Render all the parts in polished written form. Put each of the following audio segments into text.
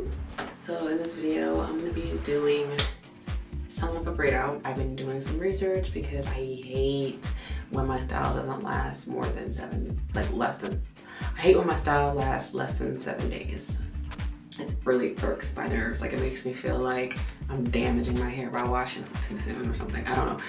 YouTube. So in this video, I'm going to be doing somewhat of a braid out. I've been doing some research because I hate when my style doesn't last more than I hate when my style lasts less than 7 days. It really irks my nerves. Like, it makes me feel like I'm damaging my hair by washing it too soon or something. I don't know.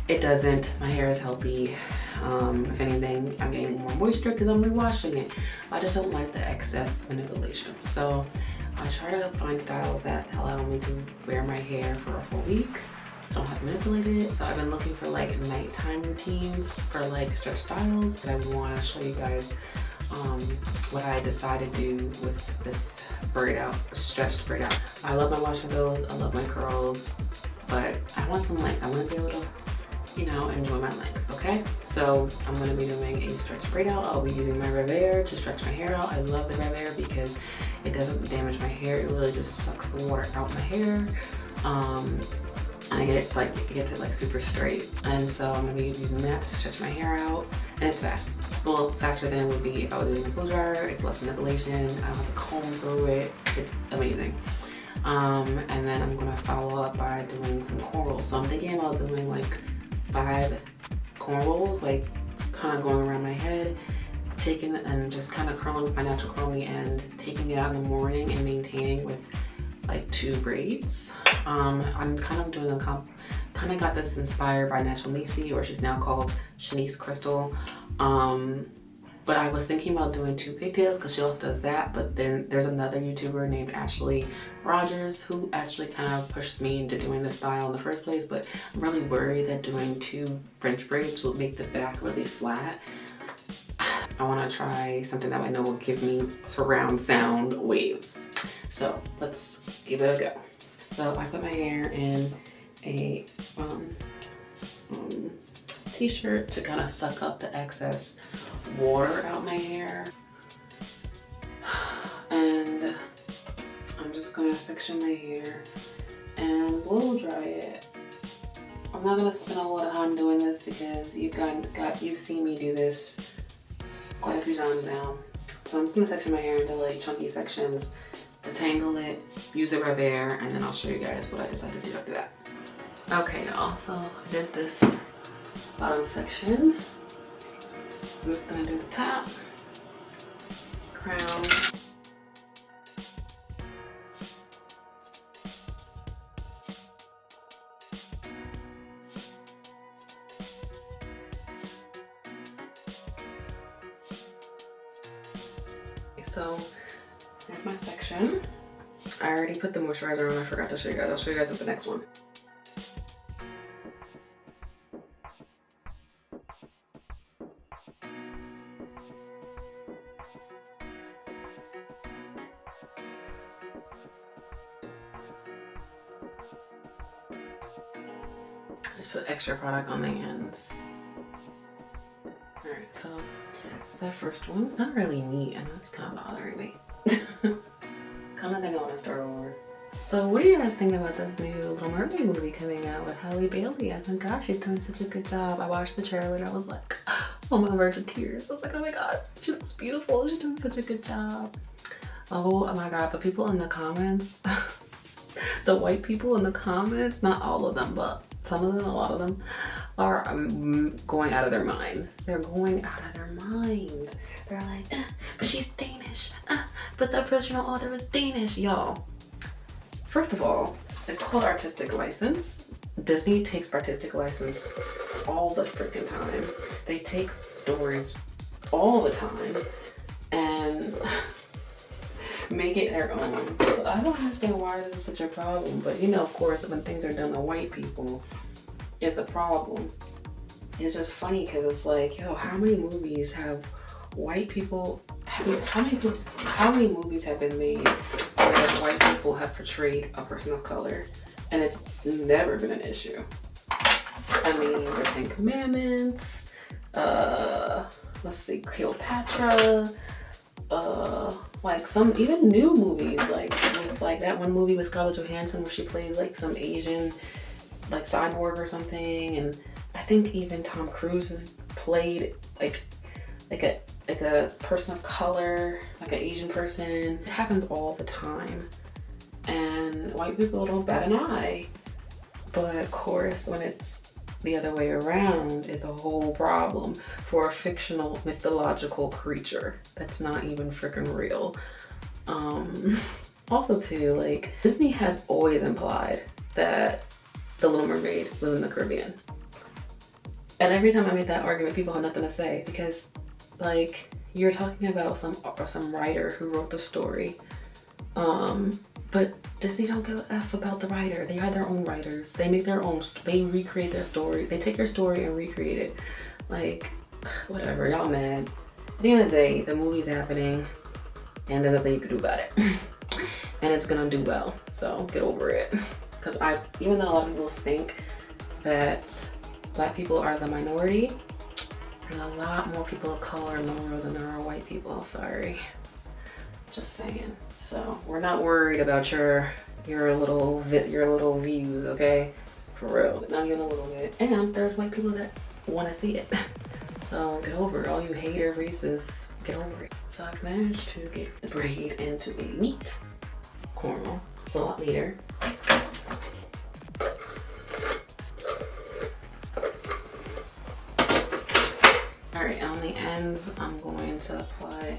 It doesn't. My hair is healthy. If anything, I'm getting more moisture because I'm rewashing it. I just don't like the excess manipulation. So I try to find styles that allow me to wear my hair for a full week, so I don't have to manipulate it. So I've been looking for like nighttime routines for like stretch styles. I want to show you guys what I decided to do with this braid out, stretched braid out. I love my wash and goes, I love my curls, but I want some length. I want to be able to, you know, enjoy my length, okay? So I'm going to be doing a stretch braid out. I'll be using my Revair to stretch my hair out. I love the Revair because it doesn't damage my hair. It really just sucks the water out my hair. And it gets it like super straight. And so I'm gonna be using that to stretch my hair out. And it's fast. Well, faster than it would be if I was using a blow dryer. It's less manipulation. I don't have to comb through it. It's amazing. And then I'm gonna follow up by doing some cornrows. So I'm thinking about doing like 5 cornrows, like kind of going around my head, taking it and just kind of curling with my natural curling end, taking it out in the morning and maintaining with like 2 braids. I'm kind of doing kind of got this inspired by Natural Niecy, or she's now called Shanice Crystal. But I was thinking about doing 2 pigtails because she also does that. But then there's another YouTuber named Ashley Rogers who actually kind of pushed me into doing this style in the first place. But I'm really worried that doing 2 French braids will make the back really flat. I want to try something that I know will give me surround sound waves. So let's give it a go. So I put my hair in a t-shirt to kind of suck up the excess water out my hair. And I'm just gonna section my hair and blow dry it. I'm not gonna spend a lot of time doing this because you've seen me do this quite a few times now. So I'm just gonna section my hair into like chunky sections, detangle it, use the Revair, and then I'll show you guys what I decided to do after that. Okay, y'all, so I did this bottom section. I'm just gonna do the top, crown. So there's my section. I already put the moisturizer on. I forgot to show you guys. I'll show you guys at the next one. Just put extra product on the ends. Alright, so that first one, not really neat, and that's kind of bothering me. Kind of think I want to start over. So what do you guys think about this new Little Mermaid movie coming out with Halle Bailey? I think, gosh, she's doing such a good job. I watched the trailer and I was like on the verge of tears. I was like, oh my god, she looks beautiful. She's doing such a good job. Oh my god, the people in the comments, the white people in the comments, not all of them, but some of them, a lot of them, are going out of their mind. They're going out of their mind. They're like, but she's Danish. But the original author was Danish. Y'all, first of all, it's called artistic license. Disney takes artistic license all the freaking time. They take stories all the time and make it their own. So I don't understand why this is such a problem. But you know, of course, when things are done to white people, it's a problem. It's just funny because it's like, yo, how many movies have white people, how many movies have been made where white people have portrayed a person of color and it's never been an issue? I mean, the 10 Commandments, let's see, Cleopatra, like some even new movies, like with like that one movie with Scarlett Johansson where she plays like some Asian like cyborg or something, and I think even Tom Cruise has played like like a person of color, like an Asian person. It happens all the time. And white people don't bat an eye. But of course, when it's the other way around, it's a whole problem for a fictional mythological creature that's not even freaking real. Also too, like, Disney has always implied that The Little Mermaid was in the Caribbean. And every time I made that argument, people have nothing to say, because like, you're talking about some writer who wrote the story. But Disney don't give a F about the writer. They are their own writers. They make their own, they recreate their story. They take your story and recreate it. Like, whatever, y'all mad. At the end of the day, the movie's happening and there's nothing you can do about it. And it's gonna do well, so get over it. Because even though a lot of people think that Black people are the minority, there's a lot more people of color in the world than there are white people, sorry. Just saying. So we're not worried about your little views, okay? For real, not even a little bit. And there's white people that want to see it. So get over it. All you hater racists, get over it. So I've managed to get the braid into a neat cornrow. It's a lot neater. All right, on the ends, I'm going to apply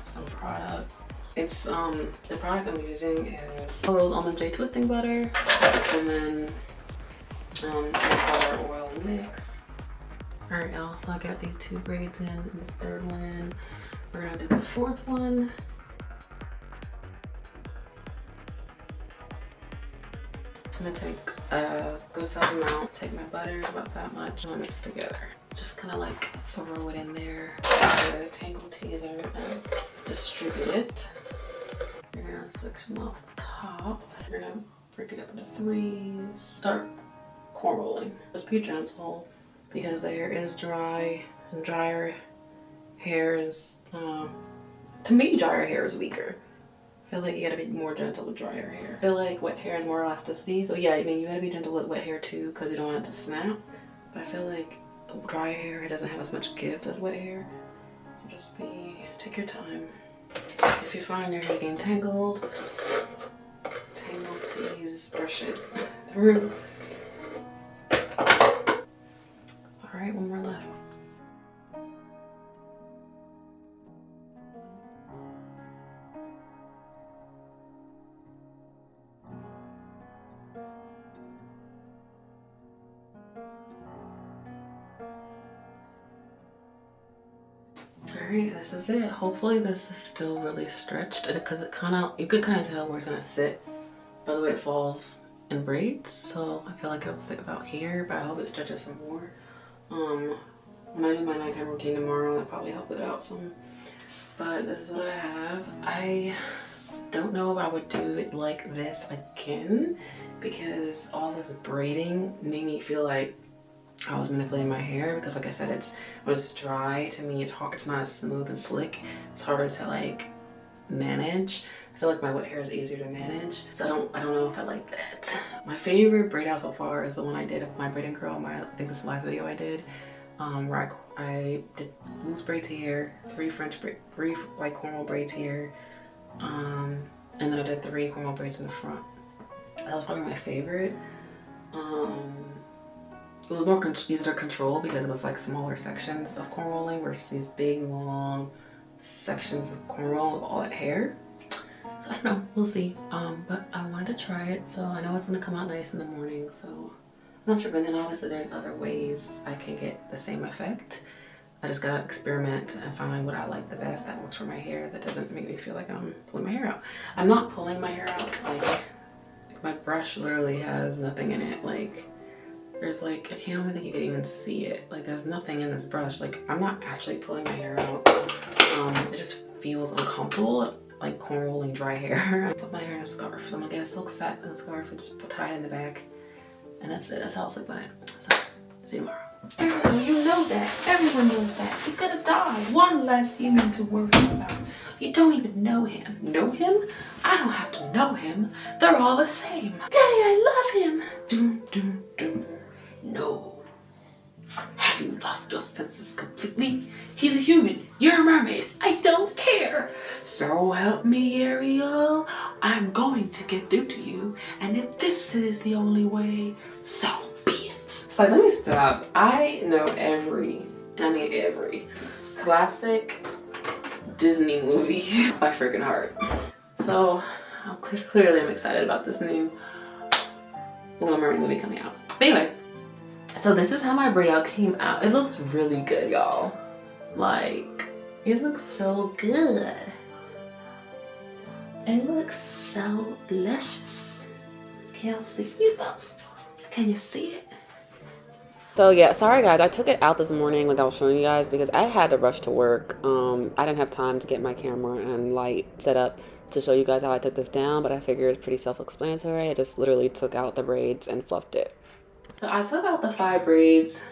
some product. It's the product I'm using is Rose Almond J Twisting Butter, and then butter oil mix. All right, y'all. So I got these 2 braids in and this 3rd one in. We're gonna do this 4th one. I'm gonna take a good size amount. Take my butter, about that much, and mix together. Just kind of like throw it in there with a tangle teaser and distribute it. You're gonna section off the top. You're gonna break it up into 3s. Start corn rolling. Just be gentle because the hair is dry, and drier hair is, to me, drier hair is weaker. I feel like you gotta be more gentle with drier hair. I feel like wet hair is more elasticity. So yeah, I mean, you gotta be gentle with wet hair too because you don't want it to snap. But I feel like dry hair, it doesn't have as much give as wet hair. So just take your time. If you find your hair getting tangled, just tangle tease, brush it through. All right, one more left. Alright, this is it. Hopefully this is still really stretched because you could kind of tell where it's gonna sit by the way it falls in braids. So I feel like it'll sit about here, but I hope it stretches some more. When I do my nighttime routine tomorrow, I'll probably help it out some. But this is what I have. I don't know if I would do it like this again because all this braiding made me feel like I was manipulating my hair because, like I said, when it's dry, to me it's hard. It's not as smooth and slick. It's harder to like manage. I feel like my wet hair is easier to manage, so I don't know if I like that. My favorite braid out so far is the one I did of my braiding curl. I think this is the last video I did, where I did loose braids here, 3 white cornrow braids here, and then I did 3 cornrow braids in the front. That was probably my favorite. It was more easier to control because it was like smaller sections of corn rolling versus these big long sections of corn roll with all that hair. So I don't know, we'll see. But I wanted to try it, so I know it's gonna come out nice in the morning, so I'm not sure. But then obviously there's other ways I can get the same effect. I just gotta experiment and find what I like the best that works for my hair, that doesn't make me feel like I'm pulling my hair out. I'm not pulling my hair out, like my brush literally has nothing in it. Like there's like, I can't even think you can even see it. Like there's nothing in this brush. Like I'm not actually pulling my hair out. It just feels uncomfortable, like corn rolling dry hair. I put my hair in a scarf. So I'm gonna get a silk satin scarf and just tie it in the back. And that's it, that's how I'll sleep on it. So, see you tomorrow. You know that, everyone knows that. You're gonna die. One less you need to worry about. You don't even know him. Know him? I don't have to know him. They're all the same. Daddy, I love him. Doom, doom, doom. No. Have you lost your senses completely? He's a human. You're a mermaid. I don't care. So help me, Ariel. I'm going to get through to you. And if this is the only way, so be it. So let me stop. I know every classic Disney movie by freaking heart. So clearly I'm excited about this new Little Mermaid movie coming out. But anyway, so this is how my braid out came out. It looks really good, y'all. Like, it looks so good. It looks so luscious. Can y'all see it though? Can you see it? So yeah, sorry guys, I took it out this morning without showing you guys because I had to rush to work. I didn't have time to get my camera and light set up to show you guys how I took this down, but I figured it's pretty self-explanatory. I just literally took out the braids and fluffed it. So I took out the 5 braids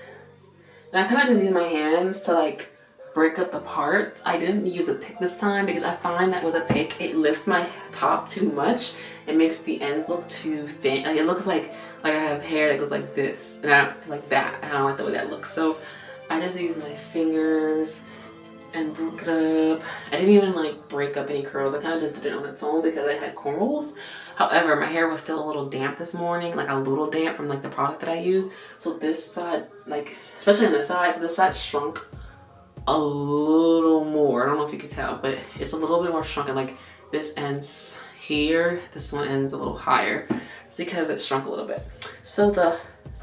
and I kind of just used my hands to like break up the parts. I didn't use a pick this time because I find that with a pick, it lifts my top too much. It makes the ends look too thin. Like it looks like I have hair that goes like this and I don't like that. I don't like the way that looks. So I just use my fingers and broke it up. I didn't even like break up any curls. I kind of just did it on its own because I had cornrows. However, my hair was still a little damp this morning, like a little damp from like the product that I use. So this side, like especially on the side, so this side shrunk a little more. I don't know if you can tell, but it's a little bit more shrunken. Like this ends here, this one ends a little higher. It's because it shrunk a little bit. So the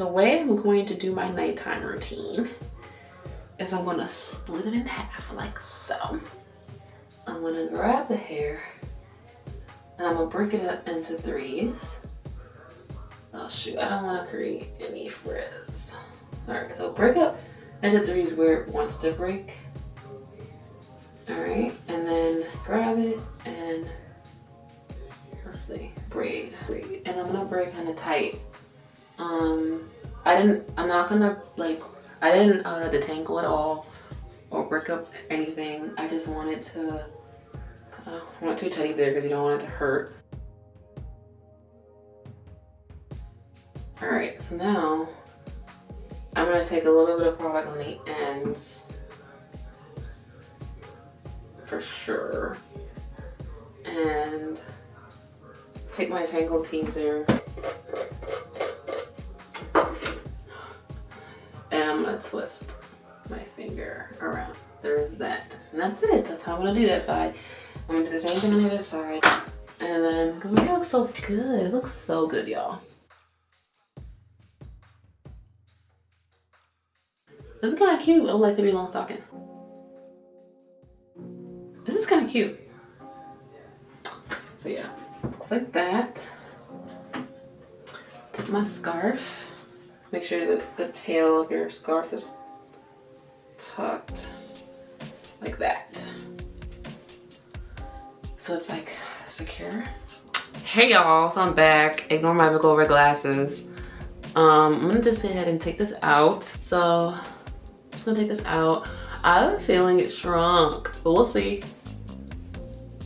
way I'm going to do my nighttime routine is I'm gonna split it in half like so. I'm gonna grab the hair and I'm gonna break it up into 3s. Oh shoot, I don't wanna create any frizz. All right, so break up into 3s where it wants to break. All right, and then grab it and let's see, braid. And I'm gonna braid kind of tight. I didn't detangle at all or break up anything. I just wanted to, I don't want it too tight there because you don't want it to hurt. All right, so now I'm gonna take a little bit of product on the ends for sure. And take my Tangle Teaser and I'm gonna twist my finger around. There's that. And that's it. That's how I'm gonna do that side. I'm gonna do the same thing on the other side. And then, cause my hair looks so good. It looks so good, y'all. This is kind of cute. I like the long stocking. This is kind of cute. So yeah, looks like that. Take my scarf. Make sure that the tail of your scarf is tucked like that. So it's like secure. Hey y'all, so I'm back. Ignore my big over glasses. I'm gonna just go ahead and take this out. So I'm just gonna take this out. I have a feeling it shrunk, but we'll see.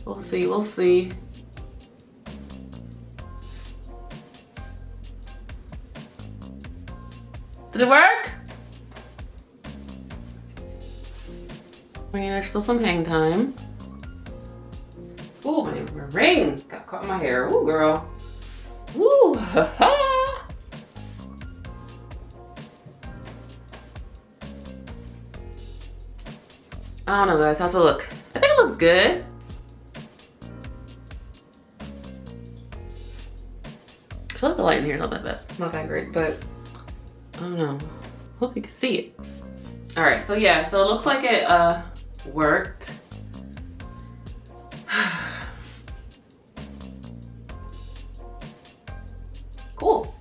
We'll see, we'll see. Did it work? I mean, there's still some hang time. Ooh, my ring got caught in my hair. Ooh, girl. Ooh, ha ha. I don't know, guys. How's it look? I think it looks good. I feel like the light in here is not that best. Not that great, but I don't know. Hope you can see it. All right, so yeah, so it looks like it worked. Cool.